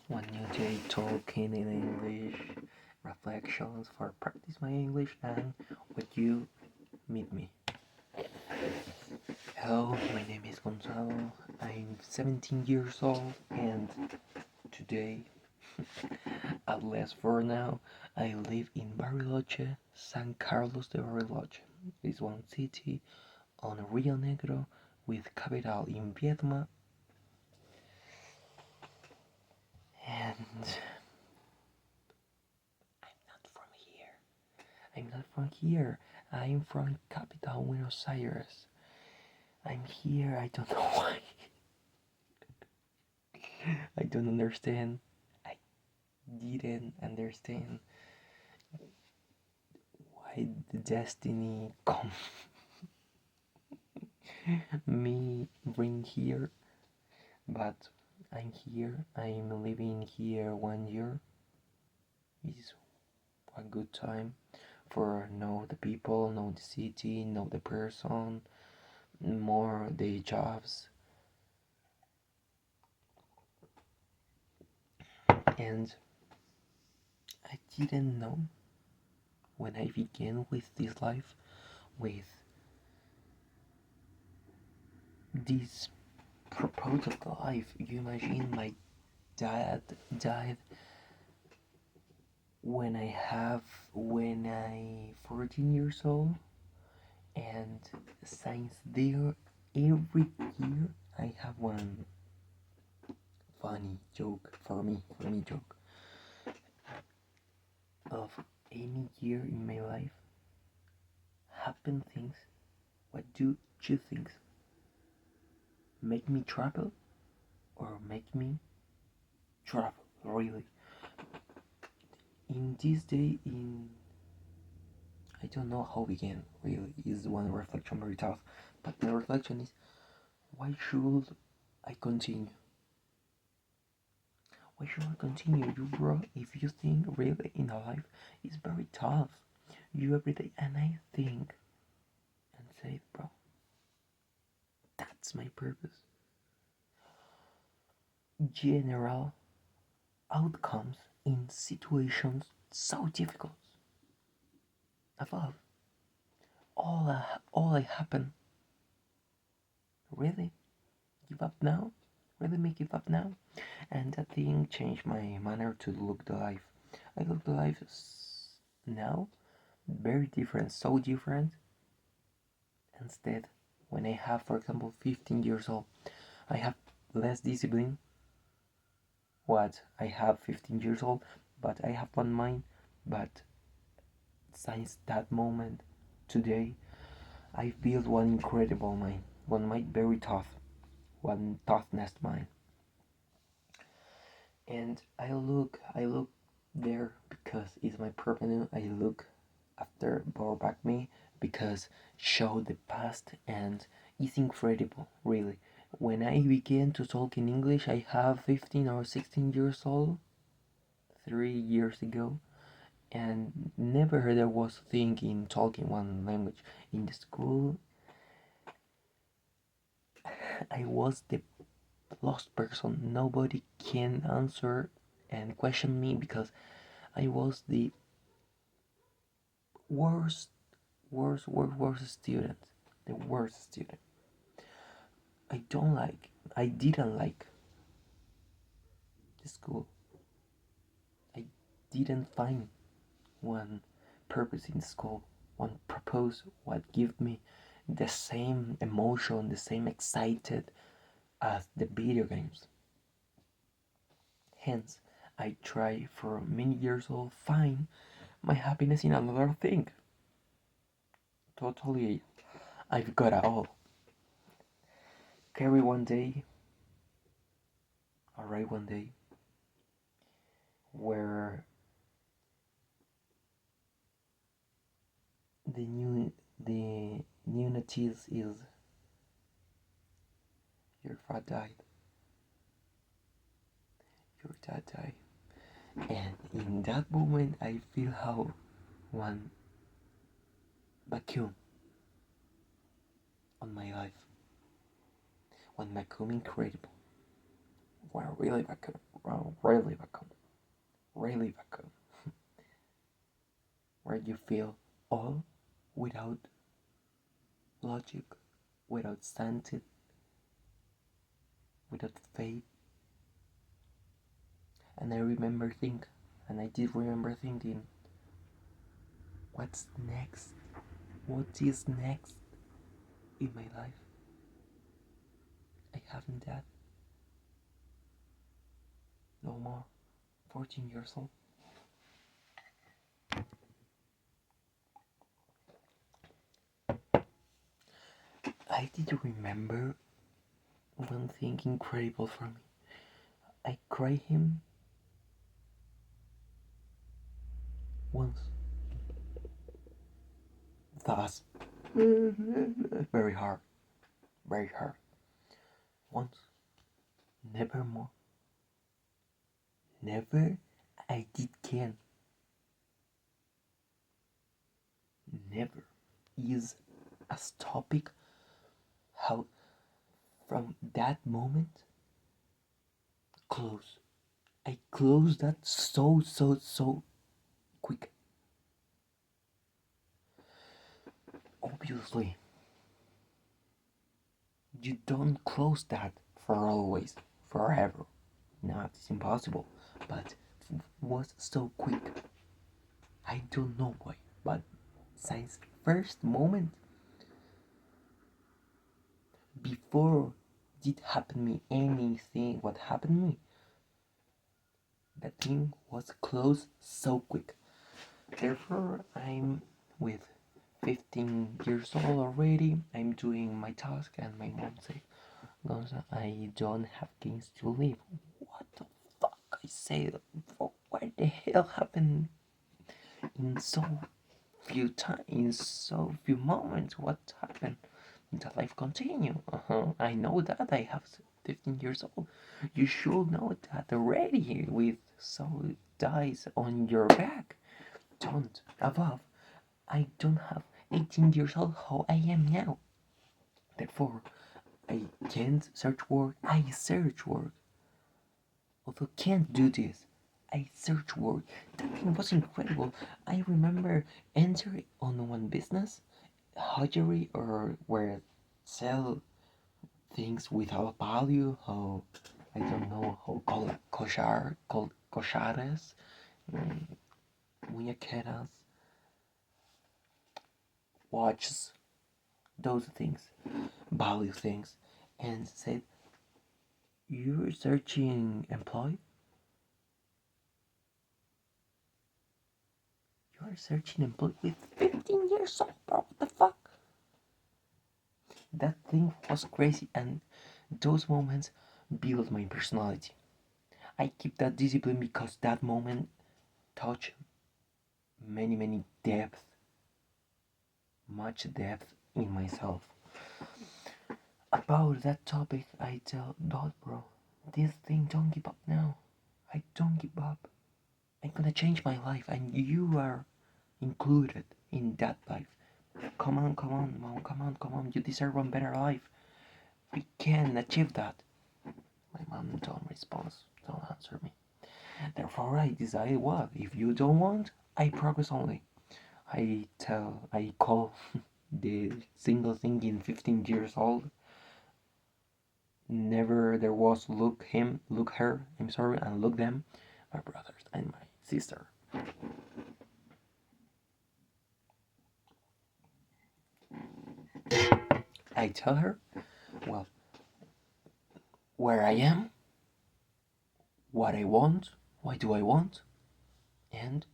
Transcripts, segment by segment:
One new day talking in English, reflections for practice my English, and would you meet me? Hello, my name is Gonzalo. I'm 17 years old, and today, at least for now, I live in Bariloche, San Carlos de Bariloche. It's one city on Rio Negro with capital in Vietnam, and I'm not from here. I'm from capital Buenos Aires. I'm here. I don't know why. I don't understand. I didn't understand why the destiny come me bring here. But I'm here. I'm living here 1 year. It's a good time for know the people, know the city, know the person, more the jobs. And I didn't know when I began with this life, with this purpose of life. You imagine my dad died when I 14 years old, and since there every year I have one funny joke for me joke of any year in my life happen things. What do you think make me travel or make me travel really? In this day, in I don't know how began really is one reflection very tough, but the reflection is why should I continue? Why should I continue, you bro? If you think really in a life is very tough, you every day, and I think and say, bro, that's my purpose. General outcomes in situations so difficult. Above all I happen. Really? Give up now? Really make give up now? And that thing changed my manner to look the life. I look the life now very different, so different. Instead, when I have, for example, 15 years old, I have less discipline. What I have 15 years old, but I have one mind. But since that moment, today, I've built one incredible mind, one mind very tough, one toughness mind. And I look there because it's my purpose. I look after brought back me because show the past, and it's incredible really. When I began to talk in English, I have 15 or 16 years old 3 years ago, and never heard I was thinking talking one language in the school. I was the lost person. Nobody can answer and question me because I was the worst student. The worst student. I didn't like the school. I didn't find one purpose in school, one purpose what give me the same emotion, the same excited as the video games. Hence, I try for many years old find my happiness in another thing. Totally, I've got it all. Carry one day, arrive one day, where the new notice is your father died. Your dad died. And in that moment I feel how one vacuum on my life. One vacuum incredible. Well, really back home. Well, really back home. Really back home. Where you feel all without logic, without sense, without faith. And I remember thinking, and I did remember thinking, what's next? What is next in my life? I haven't that no more. 14 years old. I did remember one thing incredible for me. I cried him once. Thus, very hard, very hard. Once, never more. Never I did can. Never is a topic how from that moment close. I closed that so quick. Obviously, you don't close that for always, forever. No, it's impossible. But it was so quick. I don't know why, but since first moment before did happen me anything what happened me, that thing was closed so quick. Therefore, I'm with 15 years old already. I'm doing my task, and my mom said, "Gonza, I don't have things to live." What the fuck? I said, what the hell happened in so few times, in so few moments? What happened? The life continue. I know that I have 15 years old. You should know that already with so dice on your back. Don't above. I don't have 18 years old how I am now. Therefore, I can't search work. I search work. Although can't do this. I search work. That thing was incredible. I remember entering on one business, hosiery or where sell things without value. How I don't know how call it cochares, muñequeras, watches, those things, value things, and said, "You're searching employee? You're searching employee with 15 years old, bro? What the fuck?" That thing was crazy, and those moments build my personality. I keep that discipline because that moment touched many depth, much depth in myself. About that topic, I tell God, bro, this thing, don't give up now. I don't give up. I'm gonna change my life, and you are included in that life. Come on, mom, come on. You deserve one better life. We can achieve that. My mom don't respond, don't answer me. Therefore, I decided what? If you don't want, I progress only. I call the single thing in 15 years old. Never there was look him, look her, I'm sorry, and look them, my brothers and my sister. I tell her, well, where I am, what I want, why do I want, and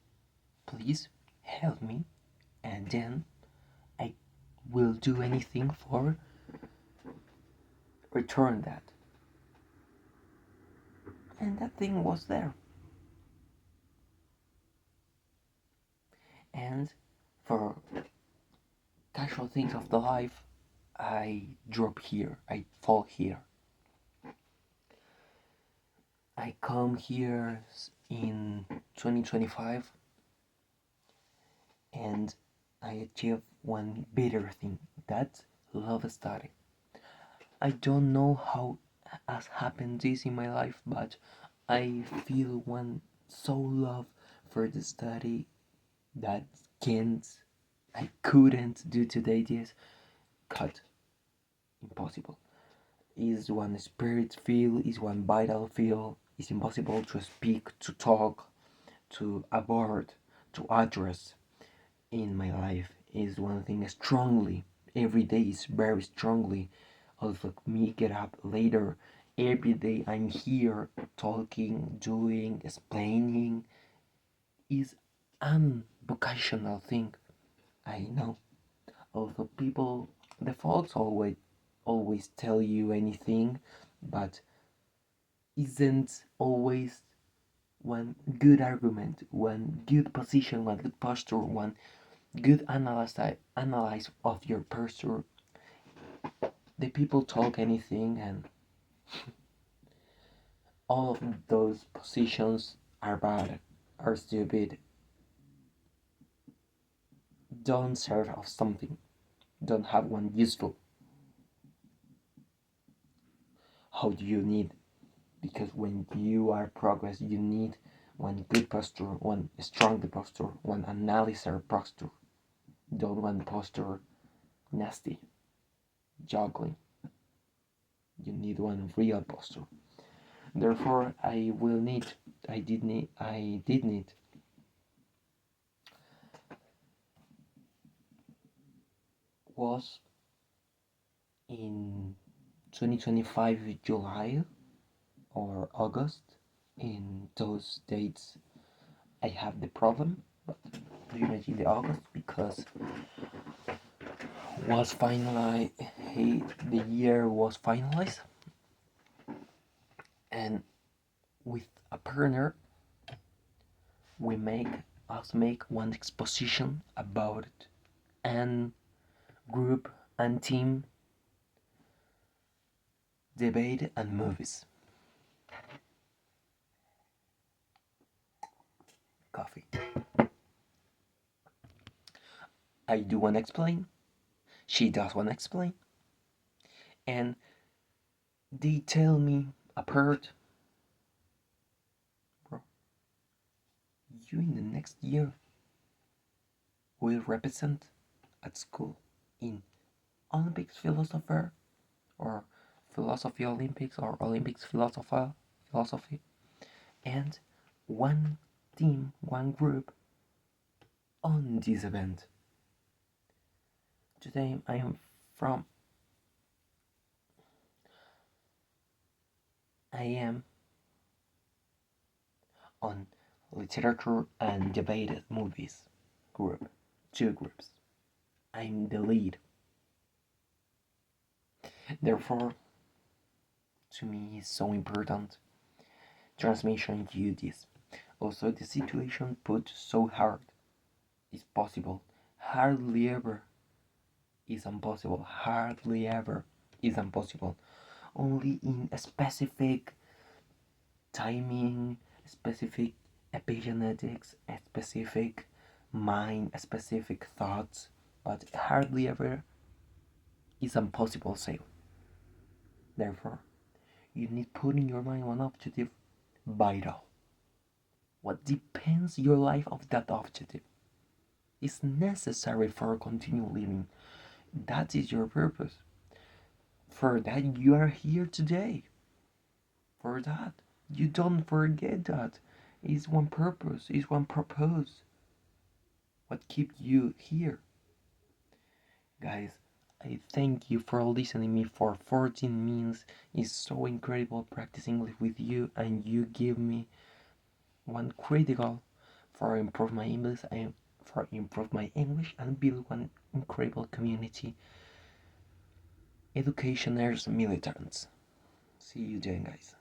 please help me, and then I will do anything for return that. And that thing was there. And for casual things of the life, I drop here, I fall here. I come here in 2025 and I achieve one bitter thing. That's love study. I don't know how has happened this in my life, but I feel one so love for the study that can't, I couldn't do today. This cut impossible. Is one spirit feel, is one vital feel. It's impossible to speak, to talk, to abort, to address in my life. Is one thing strongly. Every day is very strongly. Also, me get up later. Every day I'm here talking, doing, explaining. Is an vocational thing. I know. Although people, the folks always tell you anything, but isn't always one good argument, one good position, one good posture, one good analyze of your posture. The people talk anything, and all of those positions are bad, are stupid, don't serve of something, don't have one useful. How do you need? Because when you are progress, you need one good posture, one strong posture, one analyzer posture. Don't one posture nasty, juggling. You need one real posture. Therefore, I did need was in 2025 July or August. In those dates, I have the problem. But do you imagine the August because was finalized. The year was finalized, and with a partner, we make one exposition about it, and group and team debate and movies. Coffee. I do want to explain. She does want to explain. And they tell me apart, bro, you in the next year will represent at school in Olympics philosopher or philosophy Olympics or Olympics philosophy, and one team, one group on this event. Today from I am on literature and debate movies group, two groups. I'm the lead. Therefore, to me, is so important. Transmission duties. Also, the situation put so hard is possible. Hardly ever is impossible. Hardly ever is impossible. Only in a specific timing, specific epigenetics, a specific mind, a specific thoughts, but hardly ever is impossible sale. Therefore, you need put in your mind one objective vital. What depends your life of that objective is necessary for continue living. That is your purpose. For that you are here today. For that. You don't forget that. Is one purpose, is one purpose. What keeps you here? Guys, I thank you for listening me for 14 minutes. It's so incredible practicing with you, and you give me one critical for improve my English and for improve my English and build one incredible community. Educationers, militants. See you then, guys.